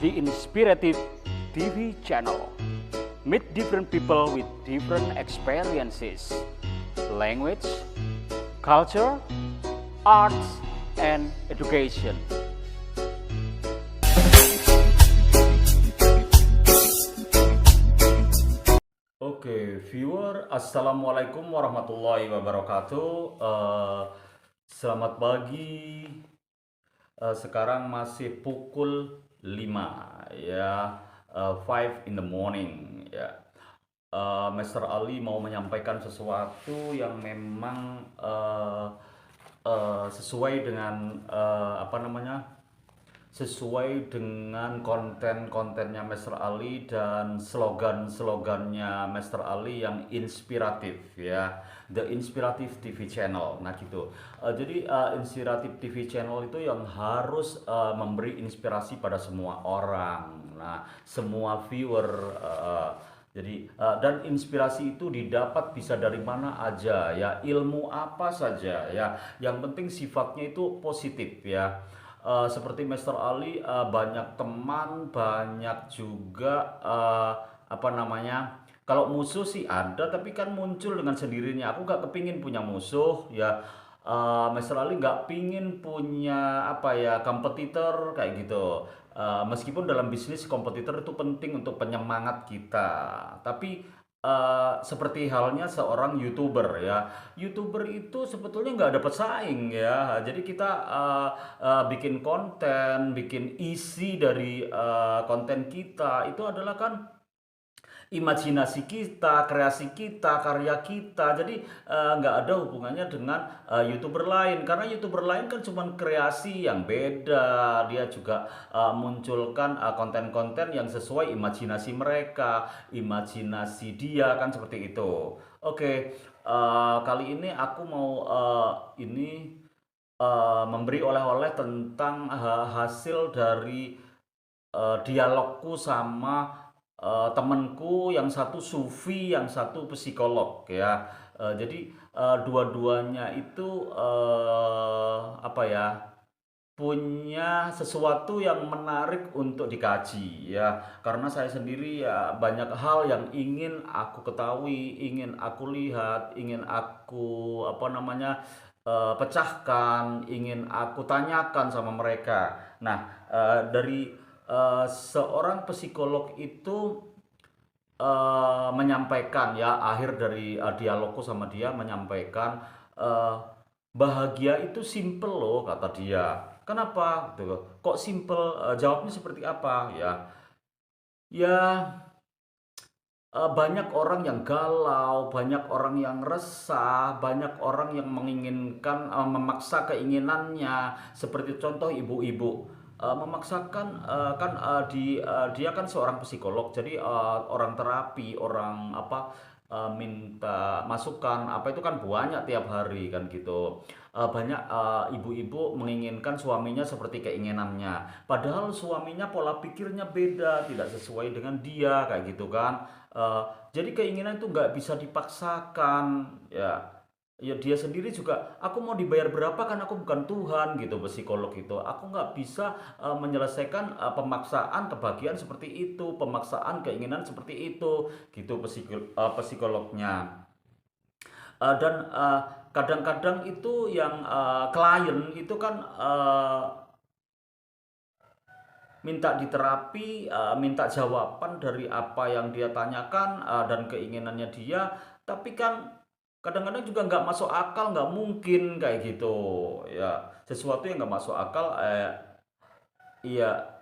The Inspirative TV channel. Meet different people with different experiences, language, culture, arts, and education. Oke, viewer, assalamualaikum warahmatullahi wabarakatuh. Selamat pagi. Sekarang masih pukul 5 ya, 5 in the morning ya. Mr. Ali mau menyampaikan sesuatu yang memang sesuai dengan sesuai dengan konten-kontennya Mr. Ali dan slogan-slogannya Mr. Ali yang inspiratif ya, The Inspirative TV Channel. Nah gitu. Jadi Inspirative TV Channel itu yang harus memberi inspirasi pada semua orang. Nah, semua viewer. Dan inspirasi itu didapat bisa dari mana aja ya, ilmu apa saja ya. Yang penting sifatnya itu positif ya. Seperti Mr. Ali, banyak teman, banyak juga kalau musuh sih ada, tapi kan muncul dengan sendirinya. Aku gak kepingin punya musuh ya. Mr. Ali gak pingin punya kompetitor kayak gitu. Meskipun dalam bisnis kompetitor itu penting untuk penyemangat kita, tapi seperti halnya seorang YouTuber ya. YouTuber itu sebetulnya nggak ada pesaing ya. Jadi kita bikin konten, bikin isi dari konten kita itu adalah kan imajinasi kita, kreasi kita, karya kita. Jadi nggak ada hubungannya dengan YouTuber lain, karena YouTuber lain kan cuma kreasi yang beda. Dia juga munculkan konten-konten yang sesuai imajinasi mereka, imajinasi dia kan seperti itu. Oke, kali ini aku mau memberi oleh-oleh tentang hasil dari dialogku sama temenku, yang satu sufi, yang satu psikolog ya. Jadi dua-duanya itu punya sesuatu yang menarik untuk dikaji ya. Karena saya sendiri ya banyak hal yang ingin aku ketahui, ingin aku lihat, ingin aku pecahkan, ingin aku tanyakan sama mereka. Nah, dari seorang psikolog itu menyampaikan ya, akhir dari dialogku sama dia menyampaikan, bahagia itu simple loh, kata dia. Kenapa gitu? Kok simple? Jawabnya seperti apa ya? Ya, banyak orang yang galau, banyak orang yang resah, banyak orang yang menginginkan, memaksa keinginannya. Seperti contoh ibu-ibu memaksakan, dia kan seorang psikolog, jadi orang terapi, orang minta masukan apa itu kan banyak tiap hari kan gitu. Banyak ibu-ibu menginginkan suaminya seperti keinginannya, padahal suaminya pola pikirnya beda, tidak sesuai dengan dia kayak gitu kan. Jadi keinginan itu nggak bisa dipaksakan ya. Ya dia sendiri juga, aku mau dibayar berapa, kan aku bukan Tuhan gitu, psikolog itu. Aku nggak bisa menyelesaikan pemaksaan kebahagiaan seperti itu, pemaksaan keinginan seperti itu, gitu psikolognya. Dan kadang-kadang itu yang klien itu kan minta diterapi, minta jawaban dari apa yang dia tanyakan dan keinginannya dia, tapi kan kadang-kadang juga nggak masuk akal, nggak mungkin kayak gitu ya. Sesuatu yang nggak masuk akal, iya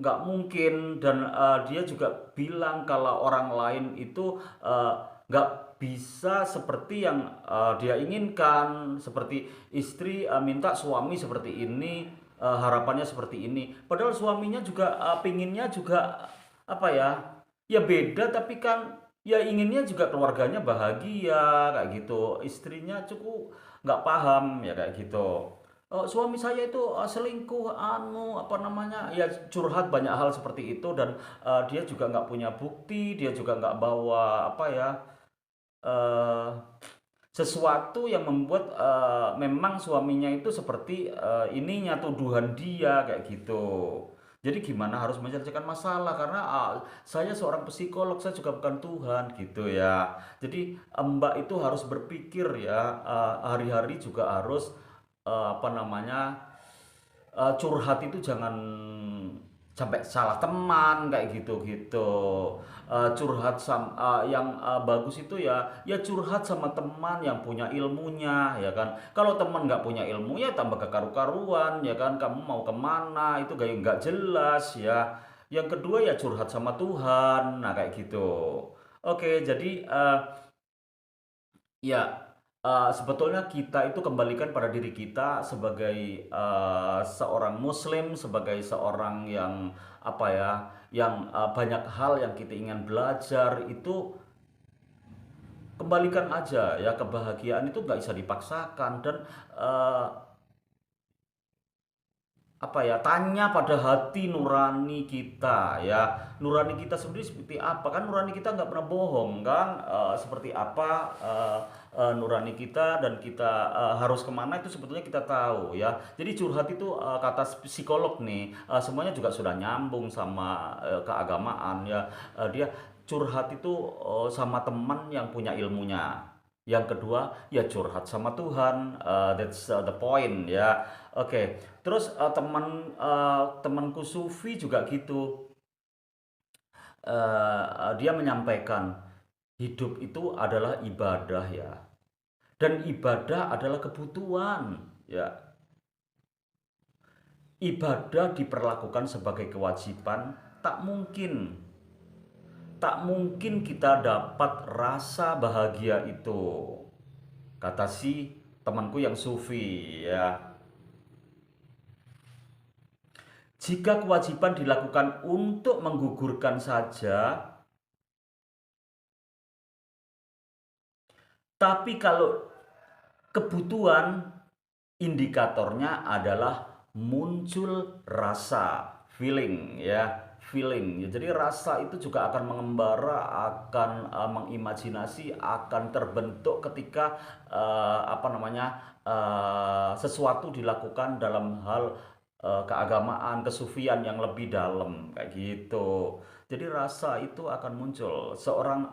nggak mungkin. Dan dia juga bilang kalau orang lain itu nggak bisa seperti yang dia inginkan, seperti istri minta suami seperti ini, harapannya seperti ini, padahal suaminya juga pinginnya juga ya beda, tapi kan ya inginnya juga keluarganya bahagia kayak gitu. Istrinya cukup nggak paham ya kayak gitu. Suami saya itu selingkuh, ya curhat banyak hal seperti itu. Dan dia juga nggak punya bukti, dia juga nggak bawa eh, sesuatu yang membuat memang suaminya itu seperti ininya tuduhan dia kayak gitu. Jadi gimana harus menyelesaikan masalah karena saya seorang psikolog, saya juga bukan Tuhan gitu ya. Jadi Mbak itu harus berpikir ya, hari-hari juga harus apa namanya, curhat itu jangan sampai salah teman kayak gitu-gitu. Curhat yang bagus itu ya curhat sama teman yang punya ilmunya ya kan. Kalau teman nggak punya ilmu ya tambah kekaru-karuan ya kan. Kamu mau kemana itu gaya nggak jelas ya. Yang kedua ya curhat sama Tuhan. Nah kayak gitu. Oke, jadi ya, sebetulnya kita itu kembalikan pada diri kita sebagai, seorang muslim, sebagai seorang yang, apa ya, yang, banyak hal yang kita ingin belajar itu kembalikan aja ya, kebahagiaan itu nggak bisa dipaksakan dan, eee apa ya, tanya pada hati nurani kita ya. Nurani kita sendiri seperti apa? Kan nurani kita nggak pernah bohong kan. Seperti apa nurani kita dan kita harus kemana itu sebetulnya kita tahu ya. Jadi curhat itu kata psikolog nih, semuanya juga sudah nyambung sama keagamaan ya. Dia curhat itu sama teman yang punya ilmunya. Yang kedua, ya curhat sama Tuhan. That's the point ya. Oke, terus temanku Sufi juga gitu. Dia menyampaikan hidup itu adalah ibadah ya, dan ibadah adalah kebutuhan ya. Ibadah diperlakukan sebagai kewajiban, tak mungkin, tak mungkin kita dapat rasa bahagia itu, kata si temanku yang Sufi ya. Jika kewajiban dilakukan untuk menggugurkan saja, tapi kalau kebutuhan, indikatornya adalah muncul rasa, feeling ya, feeling. Ya, jadi rasa itu juga akan mengembara, akan mengimajinasi, akan terbentuk ketika apa namanya, sesuatu dilakukan dalam hal keagamaan, kesufian yang lebih dalam kayak gitu. Jadi rasa itu akan muncul. Seorang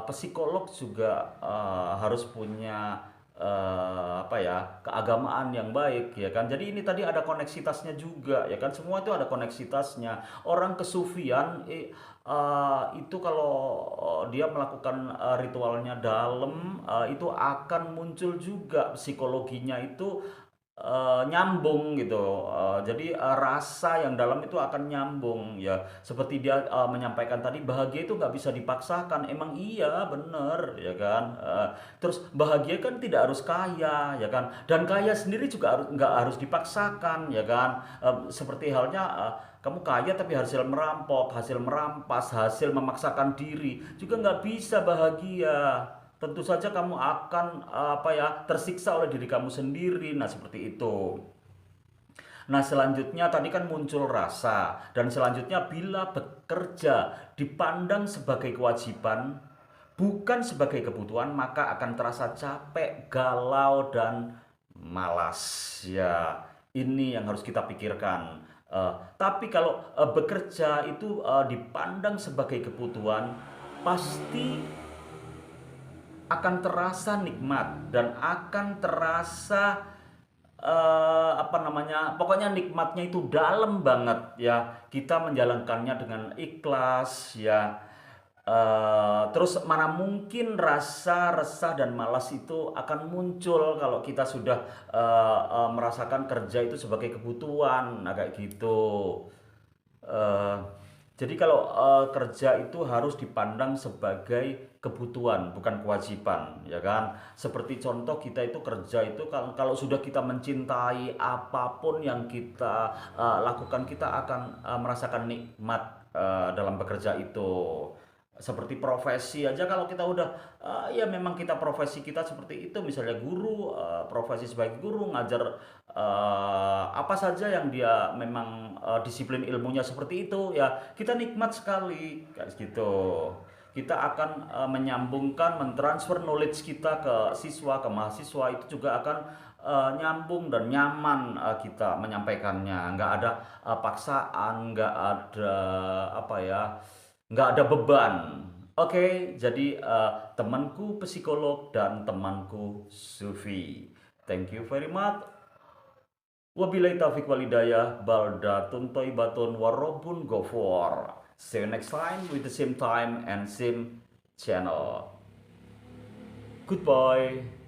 psikolog juga harus punya apa ya, keagamaan yang baik ya kan. Jadi ini tadi ada koneksitasnya juga ya kan. Semua itu ada koneksitasnya. Orang kesufian itu kalau dia melakukan ritualnya dalam, itu akan muncul juga psikologinya itu nyambung gitu. Jadi rasa yang dalam itu akan nyambung ya. Seperti dia menyampaikan tadi, bahagia itu nggak bisa dipaksakan. Emang iya bener ya kan. Terus bahagia kan tidak harus kaya ya kan. Dan kaya sendiri juga nggak harus dipaksakan ya kan. Seperti halnya kamu kaya tapi hasil merampok, hasil merampas, hasil memaksakan diri juga nggak bisa bahagia. Tentu saja kamu akan apa ya, tersiksa oleh diri kamu sendiri. Nah, seperti itu. Nah, selanjutnya tadi kan muncul rasa dan selanjutnya bila bekerja dipandang sebagai kewajiban bukan sebagai kebutuhan maka akan terasa capek, galau dan malas. Ya, ini yang harus kita pikirkan. Tapi kalau bekerja itu dipandang sebagai kebutuhan pasti akan terasa nikmat dan akan terasa apa namanya, pokoknya nikmatnya itu dalam banget ya. Kita menjalankannya dengan ikhlas ya. Terus mana mungkin rasa resah dan malas itu akan muncul kalau kita sudah merasakan kerja itu sebagai kebutuhan, nah kayak gitu. Eh, jadi kalau kerja itu harus dipandang sebagai kebutuhan, bukan kewajiban, ya kan? Seperti contoh kita itu kerja itu kalau sudah kita mencintai apapun yang kita lakukan, kita akan merasakan nikmat dalam bekerja itu. Seperti profesi aja kalau kita udah ya memang kita profesi kita seperti itu, misalnya guru, profesi sebagai guru ngajar apa saja yang dia memang disiplin ilmunya seperti itu ya kita nikmat sekali kayak gitu. Kita akan menyambungkan, mentransfer knowledge kita ke siswa, ke mahasiswa, itu juga akan nyambung dan nyaman kita menyampaikannya. Nggak ada paksaan, nggak ada apa ya, nggak ada beban. Oke, jadi temanku psikolog dan temanku Sufi. Thank you very much. Wabillahi taufiq walhidayah. Baldatun thayyibatun warobun ghafuur. See you next time with the same time and same channel. Goodbye.